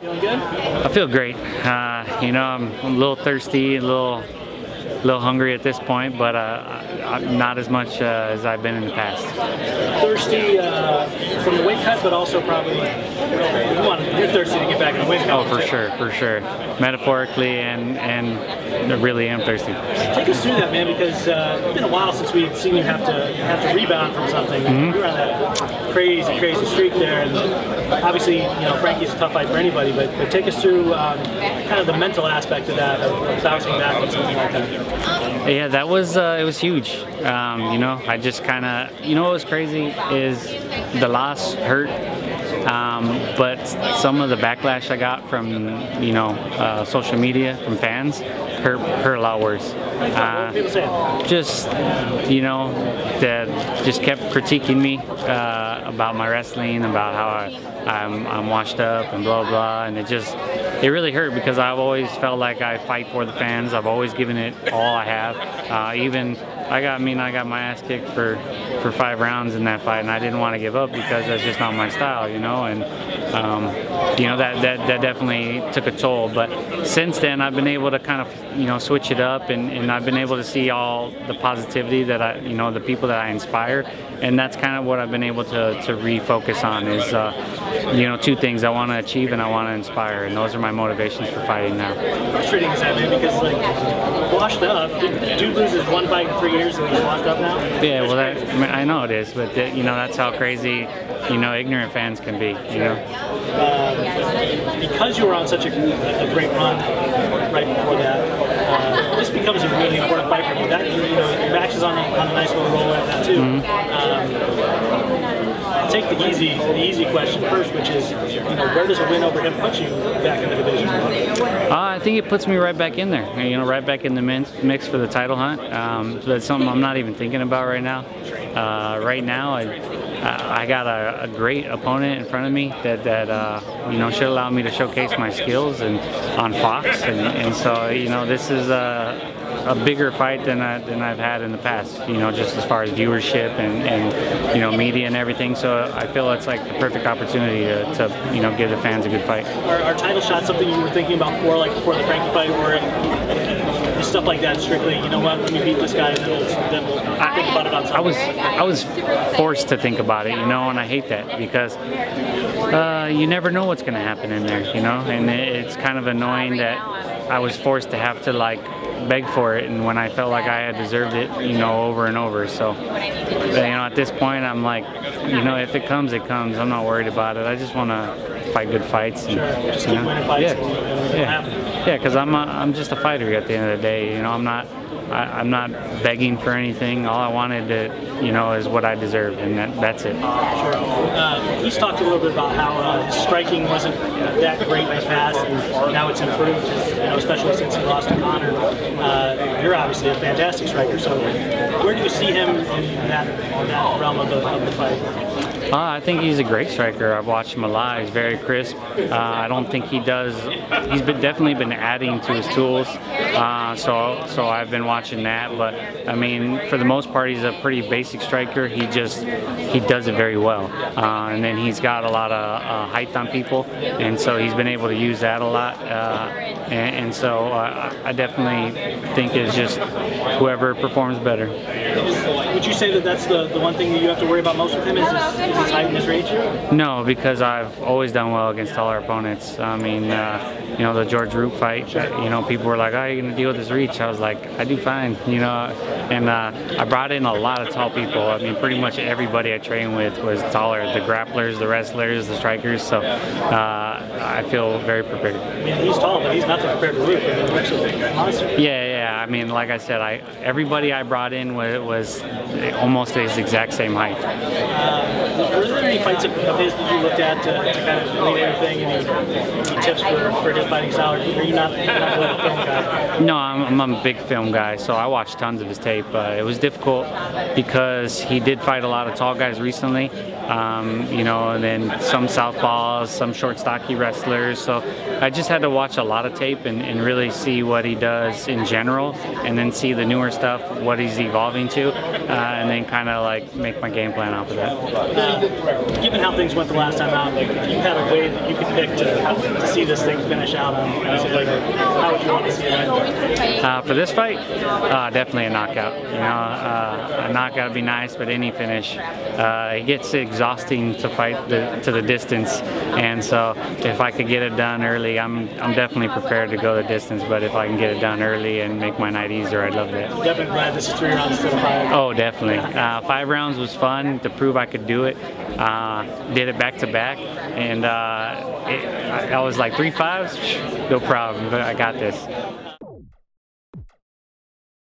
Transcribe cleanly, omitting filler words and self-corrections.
Feeling good? I feel great. You know, I'm a little thirsty, a little hungry at this point, but not as much as I've been in the past. Thirsty from the weight cut, but also probably you're thirsty to get back in the weight cut. Oh, for sure. Metaphorically and really am thirsty. Take us through that, man, because it's been a while since we've seen you have to rebound from something. You're on that crazy streak there, and obviously, you know, Frankie's a tough fight for anybody, but take us through kind of the mental aspect of that, of bouncing back from something like that. Yeah, that was it was huge. You know, I just kind of, you know, what was crazy is the loss hurt, but some of the backlash I got from, you know, social media from fans hurt a lot worse. Just, you know, that just kept critiquing me about my wrestling, about how I'm washed up and blah blah, and it really hurt because I've always felt like I fight for the fans. I've always given it all I have. Even I got my ass kicked for 5 rounds in that fight, and I didn't want to give up because that's just not my style, you know. And you know, that definitely took a toll. But since then, I've been able to kind of, you know, switch it up, and I've been able to see all the positivity that you know, the people that I inspire, and that's kind of what I've been able to refocus on is, you know, 2 things: I want to achieve and I want to inspire, and those are my motivations for fighting now. Frustrating is that, man, because like washed up, dude loses 1 fight in 3 years and he's washed up now. Yeah, well, I know it is, but you know, that's how crazy, you know, ignorant fans can be, you know. Because you were on such a great run right before that, this becomes a really important fight for you. That, you know, your match is on a nice little roll right now too. I'll take the easy question first, which is, you know, where does a win over him put you back in the division? I think it puts me right back in there, you know, right back in the mix for the title hunt. So that's something I'm not even thinking about right now. Right now, I got a great opponent in front of me that you know, should allow me to showcase my skills and on Fox, and so, you know, this is a bigger fight than I've had in the past, you know, just as far as viewership and you know, media and everything. So I feel it's like the perfect opportunity to you know, give the fans a good fight. Are title shots something you were thinking about before the Frankie fight, or stuff like that strictly, you know what, when you beat this guy, then we'll think about it on Sunday? I was forced to think about it, you know, and I hate that because you never know what's going to happen in there, you know, and it's kind of annoying that I was forced to have to like beg for it, and when I felt like I had deserved it, you know, over and over. So, you know, at this point, I'm like, you know, if it comes, it comes. I'm not worried about it. I just want to fight good fights. And, just keep winning fights. Yeah, because I'm just a fighter at the end of the day. You know, I'm not begging for anything. All I wanted to, you know, is what I deserve, and that's it. Sure. He's talked a little bit about how his striking wasn't that great in the past, and now it's improved, you know, especially since he lost to Connor. You're obviously a fantastic striker, so where do you see him in that realm of the fight? I think he's a great striker. I've watched him a lot. He's very crisp. I don't think he does. He's definitely been adding to his tools. So I've been watching that. But I mean, for the most part, he's a pretty basic striker. He does it very well. And then he's got a lot of height on people, and so he's been able to use that a lot. And so I definitely think it's just whoever performs better. Would you say that that's the one thing that you have to worry about most with him is his height and his reach? No, because I've always done well against taller opponents. I mean, you know, the George Roop fight, you know, people were like, "Oh, you're gonna deal with his reach?" I was like, "I do fine," you know. And I brought in a lot of tall people. I mean, pretty much everybody I trained with was taller. The grapplers, the wrestlers, the strikers. So I feel very prepared. I mean, he's tall, but he's nothing compared to Roop. I mean, Roop's a monster. Yeah. I mean, like I said, everybody I brought in was almost his exact same height. Were there any fights of his that you looked at to kind of lead everything, any tips for his fighting style? Are you not really a film guy? No, I'm a big film guy, so I watched tons of his tape. It was difficult because he did fight a lot of tall guys recently, you know, and then some southpaws, some short, stocky wrestlers. So I just had to watch a lot of tape and really see what he does in general, and then see the newer stuff, what he's evolving to, and then kind of like make my game plan off of that. given how things went the last time out, like if you had a way that you could pick to see this thing finish out on, like, how would you want to see it end? For this fight, definitely a knockout. You know, a knockout would be nice, but any finish, it gets exhausting to fight to the distance. And so, if I could get it done early, I'm definitely prepared to go the distance. But if I can get it done early and make my night easier, I'd love that. Definitely glad this is 3 rounds instead of 5. Oh, definitely. 5 rounds was fun to prove I could do it. Did it back to back, and I was like 3 5s, no problem. I got this.